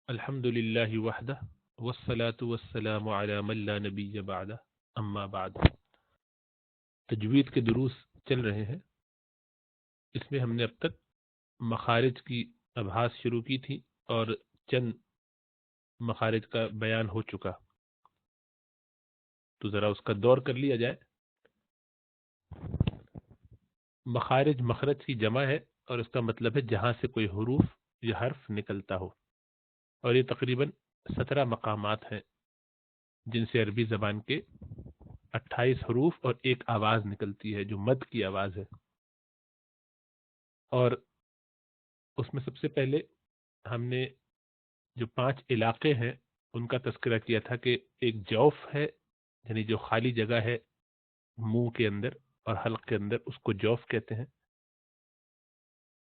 الحمد للہ وحدہ والصلاة والسلام علی من لا نبی بعدہ اما بعد۔ تجوید کے دروس چل رہے ہیں، اس میں ہم نے اب تک مخارج کی ابحاث شروع کی تھی اور چند مخارج کا بیان ہو چکا، تو ذرا اس کا دور کر لیا جائے۔ مخارج مخرج کی جمع ہے اور اس کا مطلب ہے جہاں سے کوئی حروف یا حرف نکلتا ہو، اور یہ تقریباً 17 مقامات ہیں جن سے عربی زبان کے 28 حروف اور ایک آواز نکلتی ہے جو مد کی آواز ہے۔ اور اس میں سب سے پہلے ہم نے جو 5 علاقے ہیں ان کا تذکرہ کیا تھا کہ ایک جوف ہے، یعنی جو خالی جگہ ہے منہ کے اندر اور حلق کے اندر، اس کو جوف کہتے ہیں،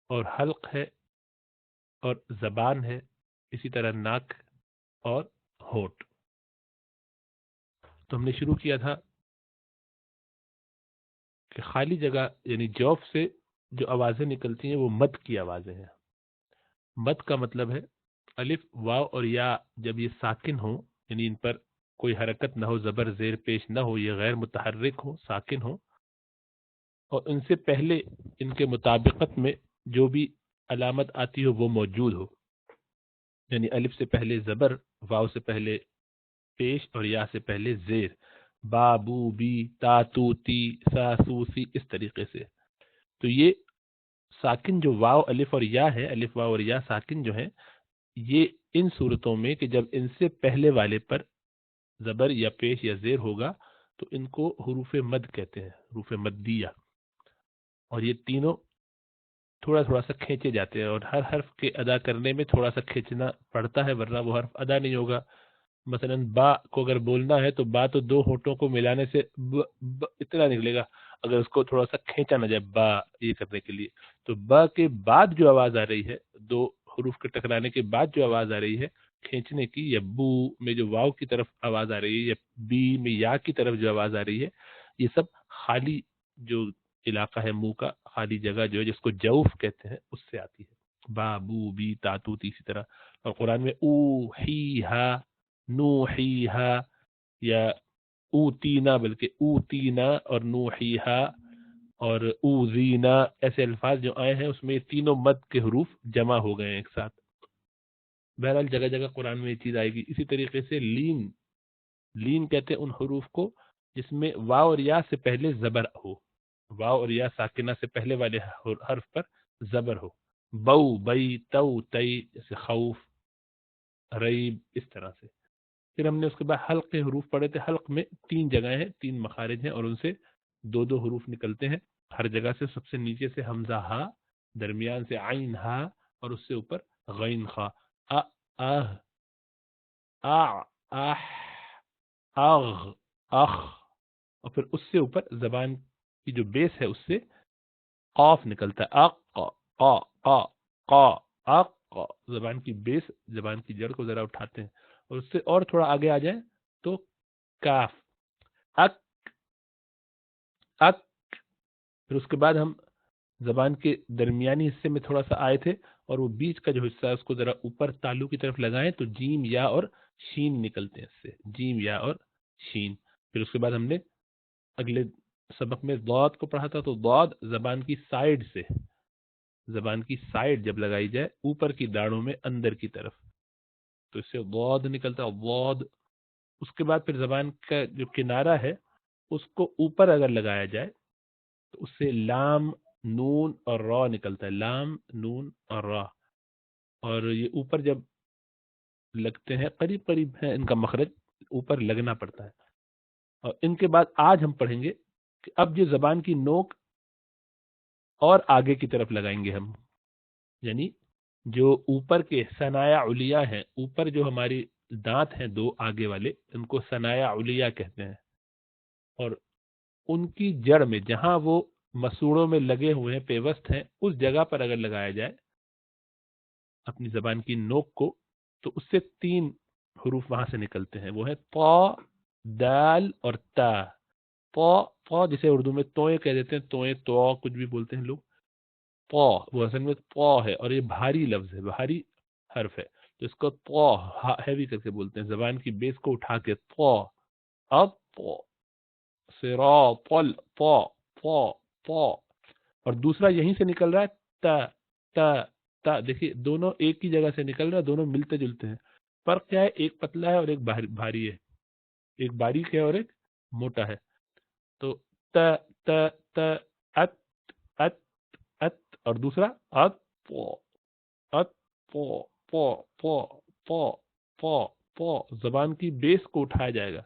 اور حلق ہے اور زبان ہے، اسی طرح ناک اور ہونٹ۔ تو ہم نے شروع کیا تھا کہ خالی جگہ یعنی جوف سے جو آوازیں نکلتی ہیں وہ مد کی آوازیں ہیں۔ مد کا مطلب ہے الف واو اور یا جب یہ ساکن ہوں، یعنی ان پر کوئی حرکت نہ ہو، زبر زیر پیش نہ ہو، یہ غیر متحرک ہو، ساکن ہو، اور ان سے پہلے ان کے مطابقت میں جو بھی علامت آتی ہو وہ موجود ہو، یعنی الف سے پہلے زبر، واو سے پہلے پیش اور یا سے پہلے زیر، با بو بی تا تو تی سا سو سی، اس طریقے سے۔ تو یہ ساکن جو واو الف اور یا ہے، الف واو اور یا ساکن جو ہیں، یہ ان صورتوں میں کہ جب ان سے پہلے والے پر زبر یا پیش یا زیر ہوگا تو ان کو حروف مد کہتے ہیں، حروف مدیہ۔ اور یہ تینوں تھوڑا تھوڑا سا کھینچے جاتے ہیں، اور ہر حرف کے ادا کرنے میں تھوڑا سا کھینچنا پڑتا ہے، ورنہ وہ حرف ادا نہیں ہوگا۔ مثلا با کو اگر بولنا ہے تو با تو دو ہونٹوں کو ملانے سے ب اتنا نکلے گا، اگر اس کو تھوڑا سا کھینچا نہ جائے با یہ کرنے کے لیے، تو با کے بعد جو آواز آ رہی ہے، دو حروف کے ٹکرانے کے بعد جو آواز آ رہی ہے کھینچنے کی، یا بو میں جو واو کی طرف آواز آ رہی ہے، یا بی میں یا کی طرف جو آواز آ رہی ہے، یہ سب خالی جو علاقہ ہے منہ کا، خالی جگہ جو ہے جس کو جوف کہتے ہیں، اس سے آتی ہے۔ با بو بی تاتو اسی طرح۔ اور قرآن میں او ہی ہا نوحیہا یا اوتینا، بلکہ اوتینا اور نوحیہا اور اوزینا، ایسے الفاظ جو آئے ہیں اس میں یہ تینوں مد کے حروف جمع ہو گئے ہیں ایک ساتھ۔ بہرحال جگہ جگہ قرآن میں یہ چیز آئے گی۔ اسی طریقے سے لین، لین کہتے ہیں ان حروف کو جس میں واو اور یا سے پہلے زبر ہو، واو اور یا ساکنہ سے پہلے والے حرف پر زبر ہو، بو بئی تو تئی، جیسے خوف، ریب، اس طرح سے۔ پھر ہم نے اس کے بعد حلق کے حروف پڑھے تھے۔ حلق میں 3 جگہیں ہیں، 3 مخارج ہیں، اور ان سے 2 حروف نکلتے ہیں ہر جگہ سے۔ سب سے نیچے سے حمزہ ہا، درمیان سے عین ہا، اور اس سے اوپر غین خا، ا آہ آ آہ آغ اخ، اور پھر اس سے اوپر زبان کی جو بیس ہے اس سے قاف نکلتا ہے، اق قا قا قا اق، زبان کی بیس، زبان کی جڑ کو ذرا اٹھاتے ہیں، اور اس سے اور تھوڑا آگے آ جائیں تو کاف، اک اک۔ پھر اس کے بعد ہم زبان کے درمیانی حصے میں تھوڑا سا آئے تھے، اور وہ بیچ کا جو حصہ ہے اس کو ذرا اوپر تالو کی طرف لگائیں تو جیم یا اور شین نکلتے ہیں اس سے، جیم یا اور شین۔ پھر اس کے بعد ہم نے اگلے سبق میں ضاد کو پڑھا تھا، تو ضاد زبان کی سائیڈ سے، زبان کی سائیڈ جب لگائی جائے اوپر کی داڑوں میں اندر کی طرف، تو اس سے ضاد نکلتا ہے، ضاد۔ اس کے بعد پھر زبان کا جو کنارہ ہے اس کو اوپر اگر لگایا جائے تو اس سے لام، نون اور را نکلتا ہے، لام، نون اور را۔ اور یہ اوپر جب لگتے ہیں قریب قریب ہے ان کا مخرج، اوپر لگنا پڑتا ہے۔ اور ان کے بعد آج ہم پڑھیں گے کہ اب جو زبان کی نوک اور آگے کی طرف لگائیں گے ہم، یعنی جو اوپر کے ثنایا علیہ ہیں، اوپر جو ہماری دانت ہیں 2 آگے والے، ان کو ثنایا علیہ کہتے ہیں، اور ان کی جڑ میں جہاں وہ مسوڑوں میں لگے ہوئے ہیں، پیوست ہیں، اس جگہ پر اگر لگایا جائے اپنی زبان کی نوک کو، تو اس سے 3 حروف وہاں سے نکلتے ہیں، وہ ہے طا، دال اور تا۔ طا جسے اردو میں توئے کہہ دیتے ہیں، توئے، تو کچھ بھی بولتے ہیں لوگ، طا وہ اصل میں طا ہے، اور یہ بھاری لفظ ہے، بھاری حرف ہے۔ تو اس کو تو ہیوی کر کے بولتے ہیں، زبان کی بیس کو اٹھا کے تو، اب تو صراط تو تو، اور دوسرا یہیں سے نکل رہا ہے تا تا تا، دیکھیے دونوں ایک ہی جگہ سے نکل رہا ہے، دونوں ملتے جلتے ہیں، فرق کیا ہے، ایک پتلا ہے اور ایک بھاری ہے، ایک باریک ہے اور ایک موٹا ہے. تو ت ت ت ات ات ات، اور دوسرا ات پو ات پو پو پو پو پو پو، زبان کی بیس کو اٹھایا جائے گا.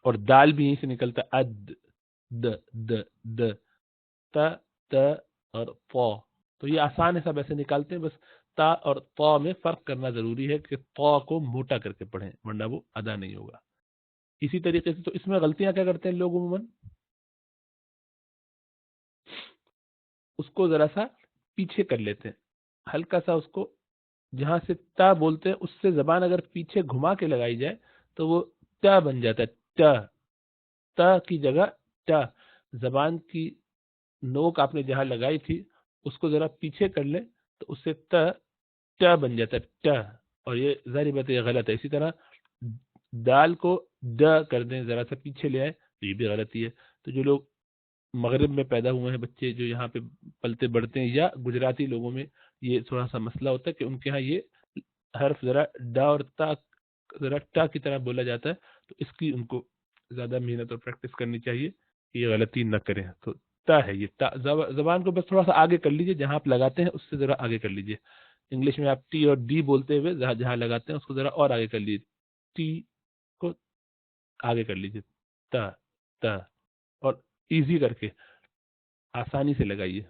اور دال بھی یہیں سے نکلتا ہے، اد د د د ت ت اور پو. تو یہ آسان ہے، سب ایسے نکالتے ہیں، بس تا اور پو میں فرق کرنا ضروری ہے کہ پو کو موٹا کر کے پڑھیں ورنہ وہ ادا نہیں ہوگا. اسی طریقے سے تو اس میں غلطیاں کیا کرتے ہیں لوگ عموماً، اس کو ذرا سا پیچھے کر لیتے ہیں، ہلکا سا اس کو، جہاں سے تا بولتے ہیں اس سے زبان اگر پیچھے گھما کے لگائی جائے تو وہ تا بن جاتا ہے، تا تا کی جگہ تا. زبان کی نوک آپ نے جہاں لگائی تھی اس کو ذرا پیچھے کر لیں تو اس سے تا بن جاتا ہے تا، اور یہ ظاہر بات یہ غلط ہے. اسی طرح دال کو د کر دیں، ذرا سا پیچھے لے آئے تو یہ بھی غلطی ہے. تو جو لوگ مغرب میں پیدا ہوئے ہیں بچے، جو یہاں پہ پلتے بڑھتے ہیں، یا گجراتی لوگوں میں یہ تھوڑا سا مسئلہ ہوتا ہے کہ ان کے ہاں یہ حرف ذرا ڈا اور تا ذرا ٹا کی طرح بولا جاتا ہے، تو اس کی ان کو زیادہ محنت اور پریکٹس کرنی چاہیے کہ یہ غلطی نہ کریں. تو تا ہے یہ تا، زبان کو بس تھوڑا سا آگے کر لیجئے، جہاں آپ لگاتے ہیں اس سے ذرا آگے کر لیجئے. انگلش میں آپ ٹی اور ڈی بولتے ہوئے جہاں لگاتے ہیں اس کو ذرا اور آگے کر لیجیے، ٹی کو آگے کر لیجیے، تا تا، اور ایزی کر کے آسانی سے لگائیے.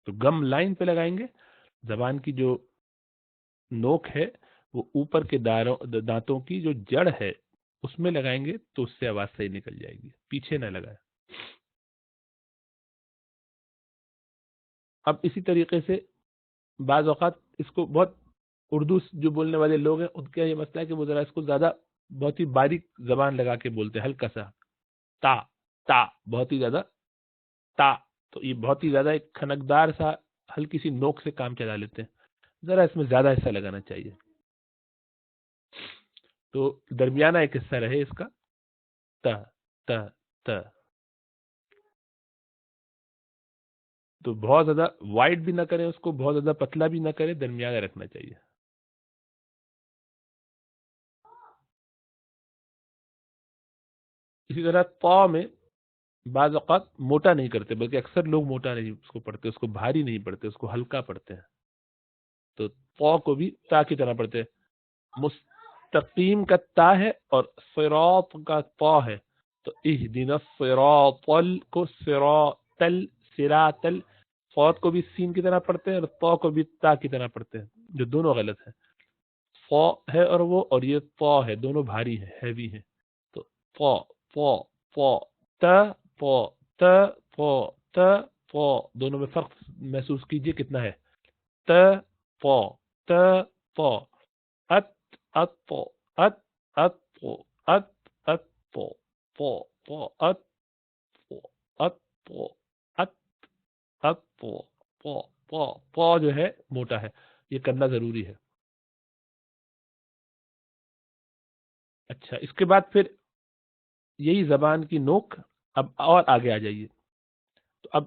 تو گم لائن پہ لگائیں گے، زبان کی جو نوک ہے وہ اوپر کے دانتوں کی جو جڑ ہے اس میں لگائیں گے تو اس سے آواز صحیح نکل جائے گی، پیچھے نہ لگائیں. اب اسی طریقے سے بعض اوقات اس کو بہت اردو جو بولنے والے لوگ ہیں ان کا یہ مسئلہ ہے کہ وہ ذرا اس کو زیادہ بہت ہی باریک زبان لگا کے بولتے ہیں، ہلکا سا تا تا، بہت ہی زیادہ تا. تو یہ بہت ہی زیادہ ایک کھنکدار سا ہلکی سی نوک سے کام چلا لیتے ہیں، ذرا اس میں زیادہ حصہ لگانا چاہیے. تو درمیانہ ایک حصہ رہے اس کا، تا تا تا. تو بہت زیادہ وائڈ بھی نہ کریں اس کو، بہت زیادہ پتلا بھی نہ کریں، درمیانہ رکھنا چاہیے. اسی طرح پا میں بعض اوقات موٹا نہیں کرتے، بلکہ اکثر لوگ موٹا نہیں اس کو پڑھتے، اس کو بھاری نہیں پڑھتے، اس کو ہلکا پڑھتے ہیں. تو پا کو بھی تا کی طرح پڑھتے ہیں. مستقیم کا تا ہے اور صراط کا پا ہے، تو اہدنا الصراط کو صراطل صراطل، فوت کو بھی سین کی طرح پڑھتے ہیں اور پا کو بھی تا کی طرح پڑھتے ہیں، جو دونوں غلط ہیں. فا ہے اور وہ، اور یہ پا ہے، دونوں بھاری ہیں، ہیوی ہیں. تو پا پا پا تا پا تا پا تا پا، دونوں میں فرق محسوس کیجئے کتنا ہے. تا پا تا پا، ات ات پا ات ات پا ات ات پا پا پا ات پا ات پا ات ات پا پا پا. پا جو ہے موٹا ہے، یہ کرنا ضروری ہے. اچھا، اس کے بعد پھر یہی زبان کی نوک، اب اور آگے آ جائیے. تو اب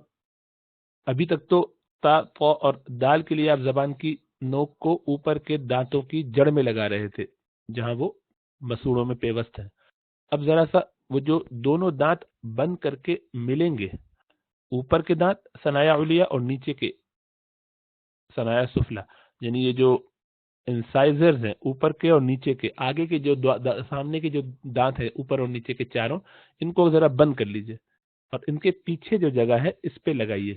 ابھی تک تو تا پا اور دال کے لیے آپ زبان کی نوک کو اوپر کے دانتوں کی جڑ میں لگا رہے تھے جہاں وہ مسوڑوں میں پیوست ہیں. اب ذرا سا وہ جو دونوں دانت بند کر کے ملیں گے، اوپر کے دانت ثنایا علیہ اور نیچے کے ثنایا سفلا، یعنی یہ جو انسائزرز ہیں اوپر کے اور نیچے کے، آگے کے جو سامنے کے جو دانت ہیں اوپر اور نیچے کے چاروں، ان کو ذرا بند کر لیجئے اور ان کے پیچھے جو جگہ ہے اس پہ لگائیے.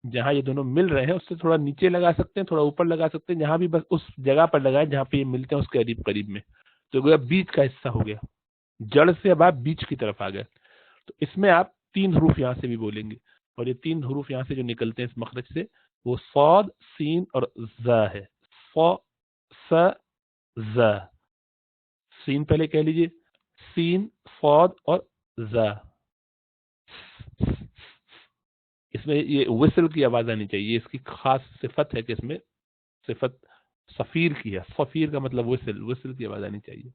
جہاں یہ دونوں مل رہے ہیں اس سے تھوڑا نیچے لگا سکتے ہیں، تھوڑا اوپر لگا سکتے ہیں، جہاں بھی بس اس جگہ پر لگائیں جہاں پہ یہ ملتے ہیں اس کے قریب قریب میں. تو گویا بیچ کا حصہ ہو گیا، جڑ سے اب آپ بیچ کی طرف آ گئے. تو اس میں آپ 3 حروف یہاں سے بھی بولیں گے، اور یہ 3 حروف یہاں سے جو نکلتے ہیں اس مخرج سے وہ صاد، سین اور ز ہے. فا س ز، سین پہلے کہہ لیجئے، سین صاد اور ز. اس میں یہ وصل کی آواز آنی چاہیے. اس کی خاص صفت ہے کہ اس میں صفت صفیر کی ہے. صفیر کا مطلب وصل کی آواز آنی چاہیے.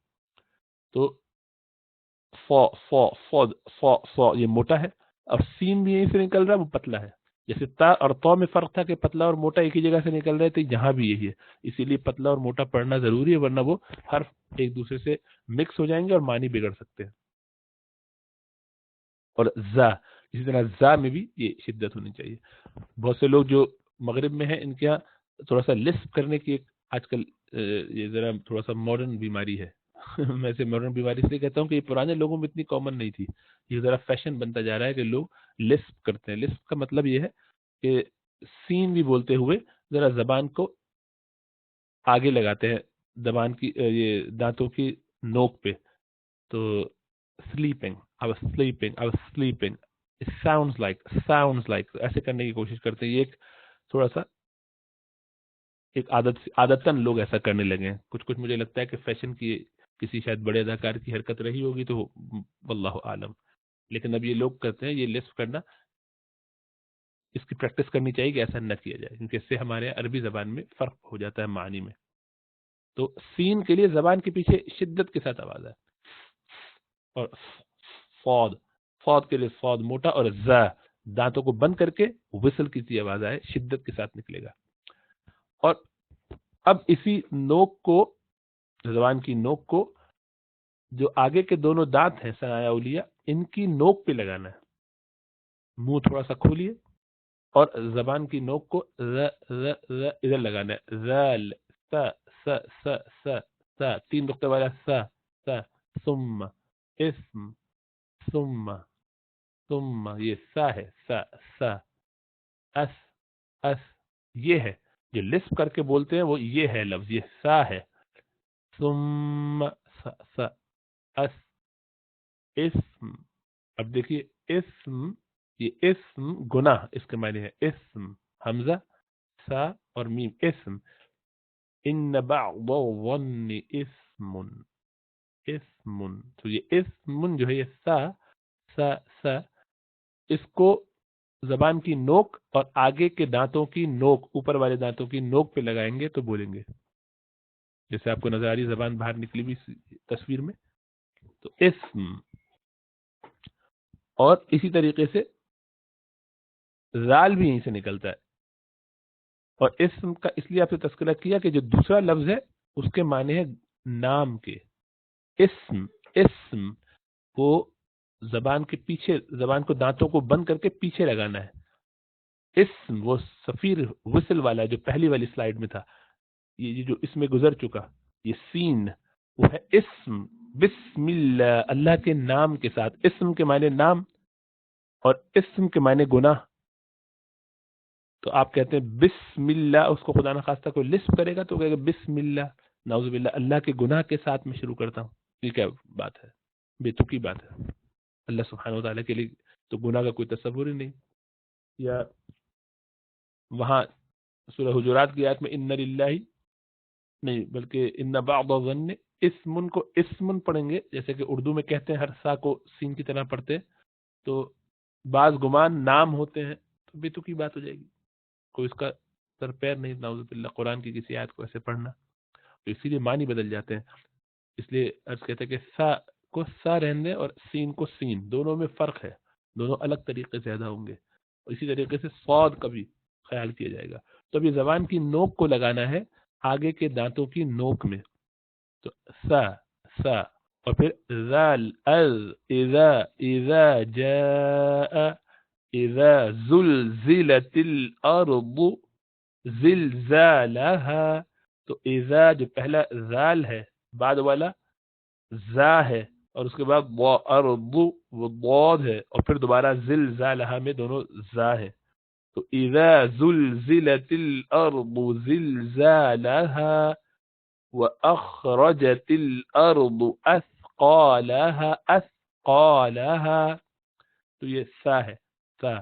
تو فو فو فو فو فو یہ موٹا ہے، اور سین بھی یہیں سے نکل رہا ہے، وہ پتلا ہے. جیسے تا اور تو میں فرق تھا کہ پتلا اور موٹا ایک ہی جگہ سے نکل رہے تھے، یہاں بھی یہی ہے. اسی لیے پتلا اور موٹا پڑھنا ضروری ہے، ورنہ وہ حرف ایک دوسرے سے مکس ہو جائیں گے اور معنی بگڑ سکتے ہیں. اور زا، اسی طرح زا میں بھی یہ شدت ہونی چاہیے. بہت سے لوگ جو مغرب میں ہیں، ان کے یہاں تھوڑا سا لسپ کرنے کی ایک آج کل یہ ذرا تھوڑا سا ماڈرن بیماری ہے. میں اسے ماڈرن بیماری اس لیے کہتا ہوں کہ یہ پرانے لوگوں میں اتنی کامن نہیں تھی. یہ ذرا فیشن بنتا جا رہا ہے کہ لوگ لسپ کرتے ہیں. لسپ کا مطلب یہ ہے کہ سین بھی بولتے ہوئے ذرا زبان کو آگے لگاتے ہیں، زبان کی یہ دانتوں کی نوک پہ. تو sleeping, I was sleeping, I was sleeping, it sounds like ایسے کرنے کی کوشش کرتے ہیں. یہ ایک تھوڑا سا ایک عادتاً لوگ ایسا کرنے لگے ہیں. کچھ مجھے لگتا ہے کہ فیشن کی کسی شاید بڑے اداکار کی حرکت رہی ہوگی، تو واللہ عالم. لیکن اب یہ لوگ کرتے ہیں یہ لسپ کرنا. اس کی پریکٹس کرنی چاہیے کہ ایسا نہ کیا جائے، کیونکہ اس سے ہمارے عربی زبان میں فرق ہو جاتا ہے معنی میں. تو سین کے لیے زبان کے پیچھے شدت کے ساتھ آواز ہے. اور فوڈ کے لیے فوڈ موٹا، اور ز دانتوں کو بند کر کے وصل کی سی آواز آئے، شدت کے ساتھ نکلے گا. اور اب اسی نوک کو، زبان کی نوک کو، جو آگے کے دونوں دانت ہیں ثنایا اولیہ، ان کی نوک پہ لگانا ہے. منہ تھوڑا سا کھولیے اور زبان کی نوک کو ادھر لگانا ہے. ذال س س س س س 3 نقطے والا س ثم اسم ثم یہ سا ہے. سا اس یہ ہے. جو لسپ کر کے بولتے ہیں وہ یہ ہے لفظ، یہ سا ہے. ثم اس اسم. اب دیکھیے اسم، یہ اسم گناہ اس کے معنی ہے. اسم حمزہ سا اور میم اسم. ان بعض الظن اسم. تو یہ اسم جو ہے یہ سا اس کو زبان کی نوک اور آگے کے دانتوں کی نوک، اوپر والے دانتوں کی نوک پہ لگائیں گے تو بولیں گے. جیسے آپ کو نظر آ رہی زبان باہر نکلی بھی تصویر میں. تو اسم. اور اسی طریقے سے زال بھی یہیں سے نکلتا ہے. اور اسم کا اس لیے آپ سے تذکرہ کیا کہ جو دوسرا لفظ ہے اس کے معنی ہے نام کے. اسم کو زبان کے پیچھے، زبان کو دانتوں کو بند کر کے پیچھے لگانا ہے. اسم وہ صفیر وصل والا جو پہلی والی سلائیڈ میں تھا، یہ جو اس میں گزر چکا، یہ سین وہ ہے اسم. بسم اللہ، اللہ کے نام کے ساتھ. اسم کے معنی نام اور اسم کے معنی گناہ. تو آپ کہتے ہیں بسم اللہ، اس کو خدا نخواستہ کوئی لسپ کرے گا تو کہے گا بسم اللہ، نعوذ باللہ، اللہ کے گناہ کے ساتھ میں شروع کرتا ہوں. یہ کیا بات ہے؟ بے تکی بات ہے. اللہ سبحانہ وتعالی کے لیے تو گناہ کا کوئی تصور ہی نہیں. یا وہاں سورہ حجرات کی آیت میں ان للہ نہیں بلکہ ان بعض الظن اسمن کو اسمن پڑھیں گے، جیسے کہ اردو میں کہتے ہیں ہر سا کو سین کی طرح پڑھتے، تو بعض گمان نام ہوتے ہیں. تو بے تکی بات ہو جائے گی، کوئی اس کا سر پیر نہیں نعوذ باللہ قرآن کی کسی آیت کو ایسے پڑھنا. تو اسی لیے معنی بدل جاتے ہیں. اس لیے عرض کہتے ہیں کہ سا کو سا رہنے اور سین کو سین، دونوں میں فرق ہے، دونوں الگ طریقے سے ادا ہوں گے. اور اسی طریقے سے صاد کا بھی خیال کیا جائے گا. تو اب یہ زبان کی نوک کو لگانا ہے آگے کے دانتوں کی نوک میں. تو سا اور پھر ذال از اذا جاء اذا زلزلت الارض زلزالها. تو اذا جو پہلا ذال ہے، بعد والا زا ہے، اور اس کے بعد ارض وہ ضاد ہے، اور پھر دوبارہ زلزالها میں دونوں زا ہے. تو اذا زلزلت الارض زلزالها واخرجت الارض اثقالها. تو یہ سا ہے، سا.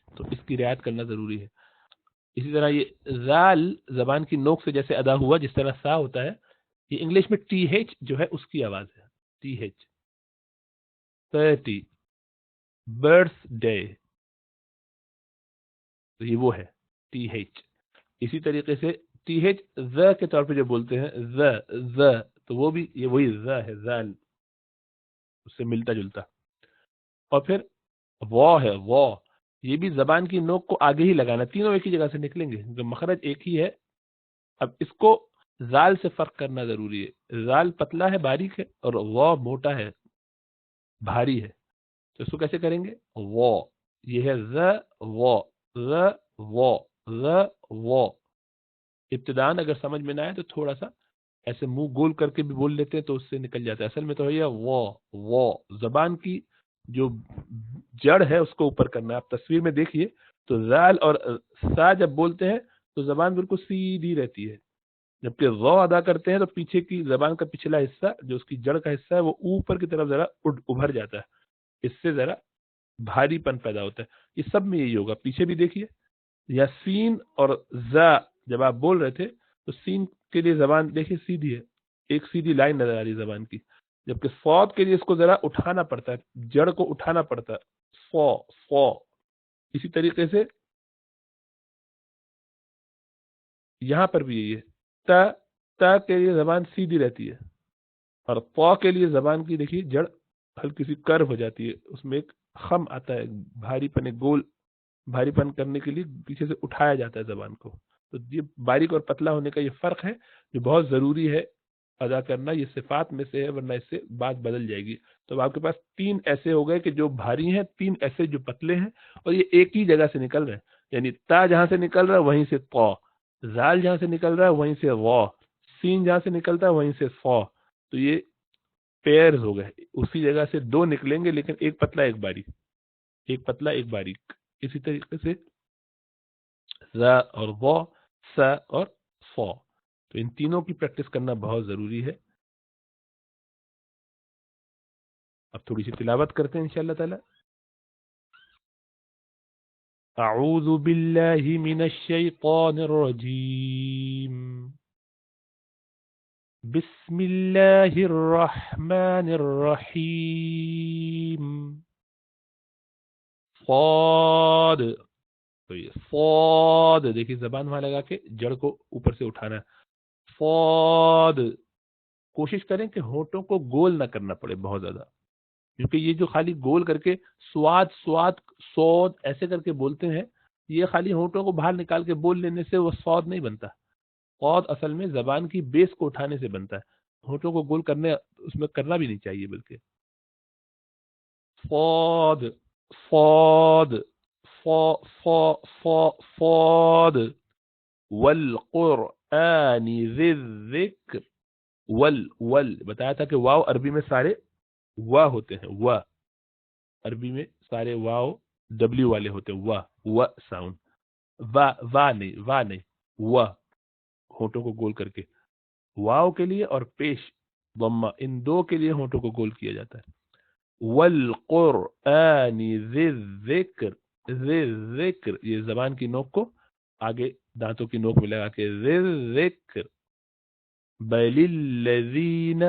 تو اس کی رعایت کرنا ضروری ہے. اسی طرح یہ ذال زبان کی نوک سے جیسے ادا ہوا جس طرح سا ہوتا ہے، یہ انگلش میں ٹی ایچ جو ہے اس کی آواز ہے. ٹی ایچ 30 برتھ ڈے تو یہ وہ ہے ٹی ایچ. اسی طریقے سے ٹی ایچ ز کے طور پہ جو بولتے ہیں ز تو وہ بھی یہ وہی ز ہے, زال, اس سے ملتا جلتا. اور پھر وا ہے, وا یہ بھی زبان کی نوک کو آگے ہی لگانا, تینوں ایک ہی جگہ سے نکلیں گے, جو مخرج ایک ہی ہے. اب اس کو زال سے فرق کرنا ضروری ہے, زال پتلا ہے, باریک ہے, اور وا موٹا ہے, بھاری ہے. تو اس کو کیسے کریں گے؟ وا, یہ ہے وا. ابتدان اگر سمجھ میں نہ آئے تو تھوڑا سا ایسے منہ گول کر کے بھی بول لیتے ہیں تو اس سے نکل جاتا ہے. اصل میں تو ہے وا, زبان کی جو جڑ ہے اس کو اوپر کرنا ہے. آپ تصویر میں دیکھیے تو زال اور سا جب بولتے ہیں تو زبان بالکل سیدھی رہتی ہے, جبکہ ضو ادا کرتے ہیں تو پیچھے کی زبان کا پچھلا حصہ جو اس کی جڑ کا حصہ ہے وہ اوپر کی طرف ذرا ابھر جاتا ہے, اس سے ذرا بھاری پن پیدا ہوتا ہے. یہ سب میں یہی ہوگا. پیچھے بھی دیکھیے, یا سین اور زا جب آپ بول رہے تھے تو سین کے لیے زبان دیکھیے سیدھی ہے, ایک سیدھی لائن نظر آ رہی ہے زبان کی, جبکہ صاد کے لیے اس کو ذرا اٹھانا پڑتا ہے, جڑ کو اٹھانا پڑتا ہے, فو. اسی طریقے سے یہاں پر بھی یہی ہے, تا کے لیے زبان سیدھی رہتی ہے, اور پا کے لیے زبان کی دیکھیے جڑ ہلکی سی کرو ہو جاتی ہے, اس میں ایک خم آتا ہے, بھاری پن, گول بھاری پن کرنے کے لیے پیچھے سے اٹھایا جاتا ہے زبان کو. تو یہ باریک اور پتلا ہونے کا یہ فرق ہے جو بہت ضروری ہے ادا کرنا, یہ صفات میں سے ہے, ورنہ اس سے بات بدل جائے گی. تو آپ کے پاس تین ایسے ہو گئے کہ جو بھاری ہیں, تین ایسے جو پتلے ہیں, اور یہ ایک ہی جگہ سے نکل رہے ہیں. یعنی تا جہاں سے نکل رہا ہے وہیں سے پا, زال جہاں سے نکل رہا ہے وہیں سے وا, سین جہاں سے نکلتا ہے وہیں سے فا. تو یہ پیئرز ہو گئے, اسی جگہ سے دو نکلیں گے لیکن ایک پتلا ایک باریک, ایک پتلا ایک باریک. اسی طریقے سے ز اور وا, س اور فا. تو ان تینوں کی پریکٹس کرنا بہت ضروری ہے. اب تھوڑی سی تلاوت کرتے ہیں انشاءاللہ تعالی. اعوذ باللہ من الشیطان الرجیم, بسم اللہ الرحمن الرحیم. صاد, تو یہ صاد دیکھیے زبان وہاں لگا کے جڑ کو اوپر سے اٹھانا ہے. صاد, کوشش کریں کہ ہونٹوں کو گول نہ کرنا پڑے بہت زیادہ, کیونکہ یہ جو خالی گول کر کے سواد سواد سود ایسے کر کے بولتے ہیں, یہ خالی ہونٹوں کو باہر نکال کے بول لینے سے وہ سود نہیں بنتا. سود اصل میں زبان کی بیس کو اٹھانے سے بنتا ہے, ہونٹوں کو گول کرنے اس میں کرنا بھی نہیں چاہیے. بلکہ صاد صاد صاد والقرآن ذی الذکر. ول بتایا تھا کہ واو عربی میں سارے وا ہوتے ہیں, وا عربی میں سارے واو ڈبلیو والے ہوتے ہیں, وا ساؤنڈ, وا نہیں وا, ہونٹوں کو گول کر کے واو کے لیے اور پیش ضمہ, ان دو کے لیے ہونٹوں کو گول کیا جاتا ہے. والقرآن ذی الذکر, ذی الذکر یہ زبان کی نوک کو آگے دانتوں کی نوک میں لگا کے ذی الذکر. بل الذین,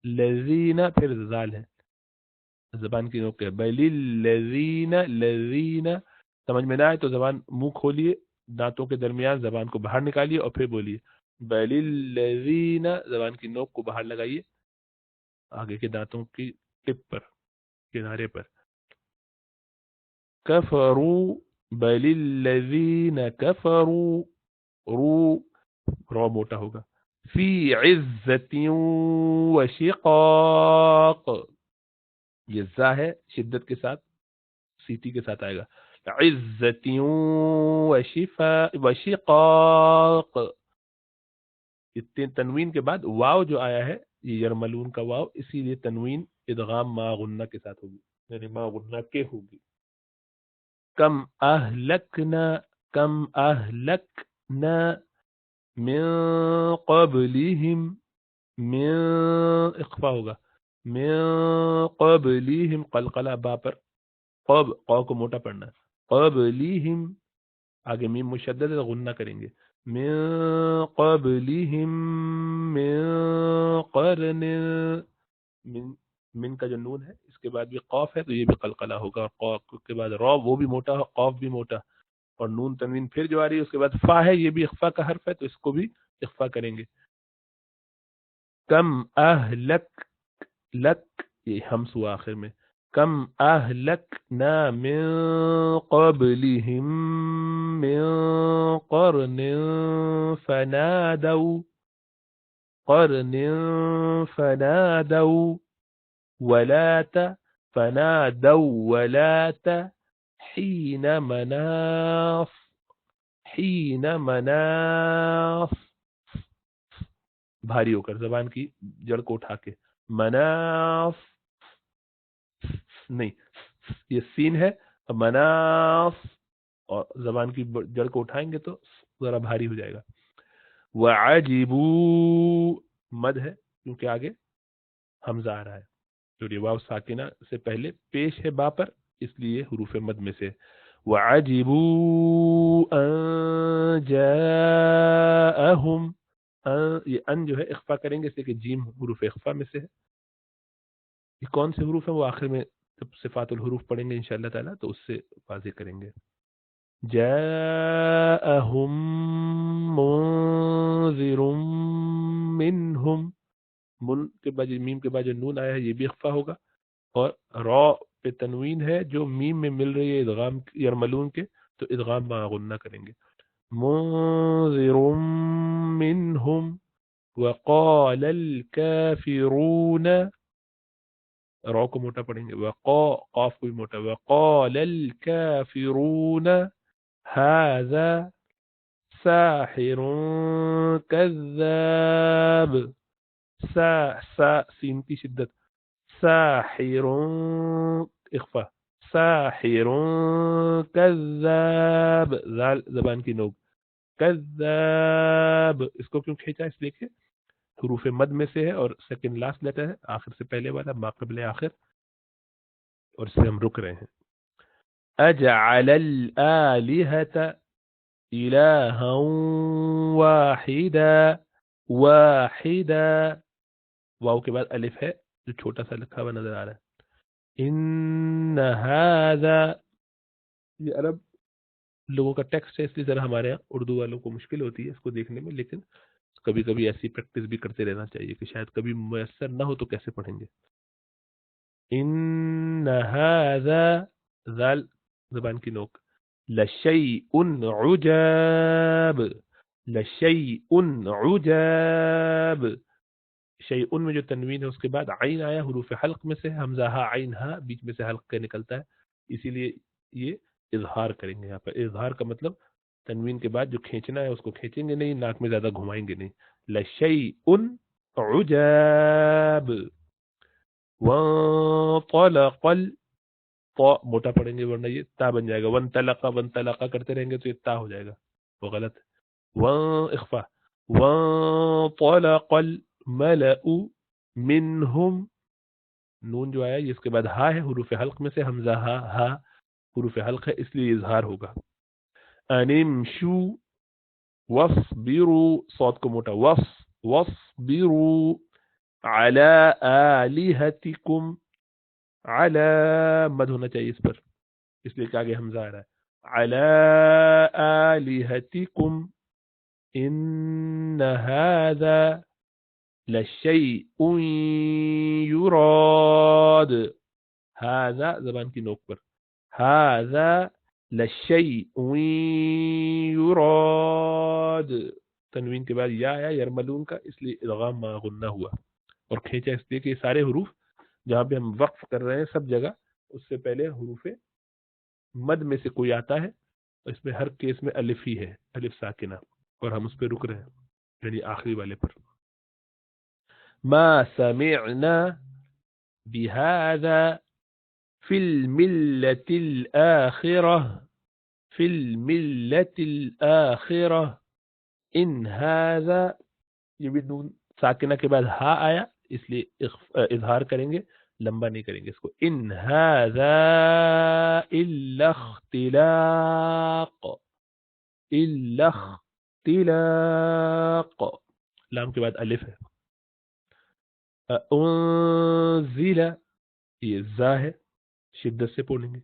لذین پھر زال ہے, زبان کی نوک ہے. بل الذین, لذین سمجھ میں نہ آئے تو زبان منہ کھولیے, دانتوں کے درمیان زبان کو باہر نکالیے اور پھر بولیے بل الذین, زبان کی نوک کو باہر لگائیے آگے کے دانتوں کی ٹپ پر, کنارے پر. کفروا, بل الذین کفروا, رو موٹا ہوگا, فی عزت و شقاق, یہ زا ہے شدت کے ساتھ, سیٹی کے ساتھ آئے گا. عزت و شقاق, تنوین کے بعد واو جو آیا ہے یہ یرملون کا واو, اسی لیے تنوین ادغام ما غنہ کے ساتھ ہوگی, یعنی ما غنہ کے ہوگی. کم اہلکنا من قبلہم, من اخفا ہوگا, من قبلہم قلقلہ با پر, قو کو موٹا پڑھنا ہے, قبلہم آگے میم مشدد ہے غنہ کریں گے. من قبلہم من قرن, من کا جو نون ہے اس کے بعد بھی قاف ہے تو یہ بھی قلقلہ ہوگا, اور قاف کے بعد را وہ بھی موٹا, قاف بھی موٹا. اور نون تنوین پھر جو آ رہی ہے اس کے بعد فا ہے، یہ بھی اخفا کا حرف ہے تو اس کو بھی اخفا کریں گے. کم اہلک، لک یہ ہمس ہوا آخر میں. کم اہلکنا من قبلہم من قرن فنادوا، قرن فنادوا ولات، فنادوا ولات حين مناص، حين مناص، بھاری ہو کر زبان کی جڑ کو اٹھا کے، مناص نہیں، یہ سین ہے، مناص اور زبان کی جڑ کو اٹھائیں گے تو ذرا بھاری ہو جائے گا. وعجبوا مد ہے کیونکہ آگے حمزہ آ رہا ہے، جو یہ واو ساکنہ سے پہلے پیش ہے با پر، اس لیے حروف مد میں سے. وعجبوا ان جاءہم، یہ ان جو ہے اخفا کریں گے اس لیے کہ جیم حروف اخفا میں سے ہے. یہ کون سے حروف ہیں وہ آخر میں جب صفات الحروف پڑھیں گے انشاءاللہ تعالیٰ تو اس سے واضح کریں گے. جاءہم منذر منہم، من کے بعد میم کے بعد جو نون آیا ہے یہ بھی اخفا ہوگا، اور را پہ تنوین ہے جو میم میں مل رہی ہے ادغام یرملون کے، تو ادغام مع غنہ کریں گے. منذر منہم وقال الکافرون، را کو موٹا پڑھیں گے، قاف کو بھی موٹا، وقال الکافرون هذا ساحر کذاب، سا سین کی شدت، ساحر اخفا، ساحر کذاب، زال زبان کی نوک، کذاب اس کو کیوں کھینچا اس لیے کہ حروف مد میں سے ہے اور سیکنڈ لاسٹ لیٹر ہے، آخر سے پہلے والا ما قبل آخر، اور اس سے ہم رک رہے ہیں. اجعل الآلہۃ الہا واحدا، واحدا واو کے بعد الف ہے جو چھوٹا سا لکھا ہوا نظر آ رہا ہے. ان ھذا، یہ عرب لوگوں کا ٹیکسٹ ہے اس لیے ذرا ہمارے یہاں اردو والوں کو مشکل ہوتی ہے اس کو دیکھنے میں، لیکن کبھی کبھی ایسی پریکٹس بھی کرتے رہنا چاہیے کہ شاید کبھی میسر نہ ہو تو کیسے پڑھیں گے. ان ھذا، ذال زبان کی نوک، لشیء عجاب، لشیء عجاب، شیء میں جو تنوین ہے اس کے بعد عین آیا حروف حلق میں سے، حمزہ ہا عین ہا بیچ میں سے حلق کے نکلتا ہے، اسی لیے یہ اظہار کریں گے. یہاں پر اظہار کا مطلب تنوین کے بعد جو کھینچنا ہے اس کو کھینچیں گے نہیں، ناک میں زیادہ گھمائیں گے نہیں. لشیء عجاب، وانطلق طا موٹا پڑھیں گے ورنہ یہ تا بن جائے گا، وانطلق وانطلق کرتے رہیں گے تو یہ تا ہو جائے گا، وہ غلط ہے. وان اخفا، وانطلق الملأ منہم، نون جو آیا یہ اس کے بعد ہا ہے حروف حلق میں سے، حمزہ ہا، ہا حروف حلق ہے اس لیے اظہار ہوگا. انمشو واصبروا، صوت کو موٹا، واصبروا علی آلہتکم، علی مد ہونا چاہیے اس پر اس لیے کہ آگے حمزہ آ رہا ہے. علی آلہتکم ان ھذا لشیء یراد، ھذا زبان کی نوک پر، ھذا لشیء یراد، تنوین کے بعد یا آیا یرملون کا اس لیے ادغام مع غنہ ہوا اور کھینچا اس لیے کہ یہ سارے حروف جہاں پہ ہم وقف کر رہے ہیں سب جگہ اس سے پہلے حروف مد میں سے کوئی آتا ہے، اس میں ہر کیس میں الف ہی ہے، الف ساکنہ، اور ہم اس پہ رک رہے ہیں یعنی آخری والے پر. ما سمعنا بهذا في الملة الآخرة، في الملة الآخرة ان هذا، یہ بھی نون ساکنہ کے بعد ہا آیا اس لیے اظہار کریں گے، لمبا نہیں کریں گے اس کو. ان هذا الا اختلاق، الا اختلاق، لام کے بعد الف ہے. انزل، یہ زا ہے شدت سے پڑھیں گے.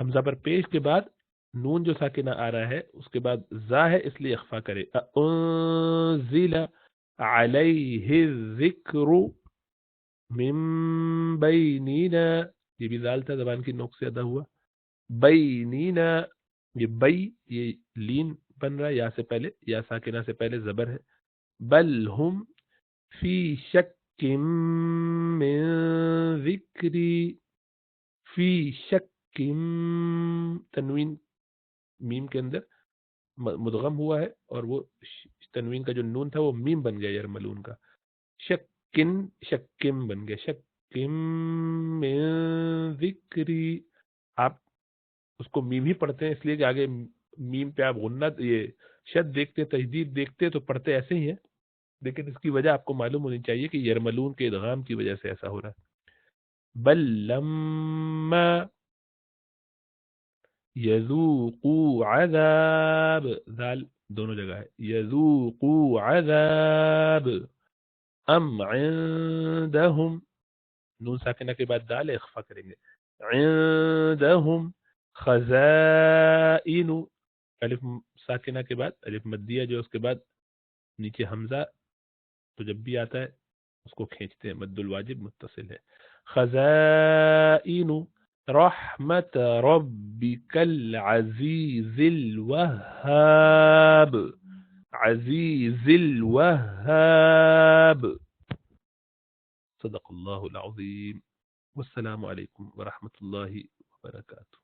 حمزہ پر پیش کے بعد نون جو ساکنہ آ رہا ہے اس کے بعد زا ہے، اس لیے اخفا کرے. انزل علیہ الذکر من بینینا، یہ بھی زال تھا، زبان کی نوک سے ادا ہوا. بینینا، یہ بئی، یہ لین بن رہا ہے یا سے پہلے، یا ساکنہ سے پہلے زبر ہے. بل ہم فی شک من ذکری، فی شک، تنوین میم کے اندر مدغم ہوا ہے، اور وہ تنوین کا جو نون تھا وہ میم بن گیا یرملون کا. شکن، شکم بن گیا، شکم من ذکری. آپ اس کو میم ہی پڑھتے ہیں اس لیے کہ آگے میم پہ آپ غنت، یہ شد دیکھتے، تجدید دیکھتے تو پڑھتے ایسے ہی ہیں، لیکن اس کی وجہ آپ کو معلوم ہونی چاہیے کہ یرملون کے ادغام کی وجہ سے ایسا ہو رہا ہے. بل لما یذوقوا عذاب، ذال دونوں جگہ ہے، یذوقوا عذاب. ام عندهم، نون ساکنہ کے بعد دال اخفا کریں گے. عندهم خزائن، الف ساکنہ کے بعد الف مدیہ جو اس کے بعد نیچے حمزہ، تو جب بھی آتا ہے اس کو کھینچتے ہیں، مد الواجب متصل ہے. خزائن رحمت ربک العزیز الوہاب، عزیز الوہاب. صدق اللہ العظیم. والسلام علیکم ورحمۃ اللہ وبرکاتہ.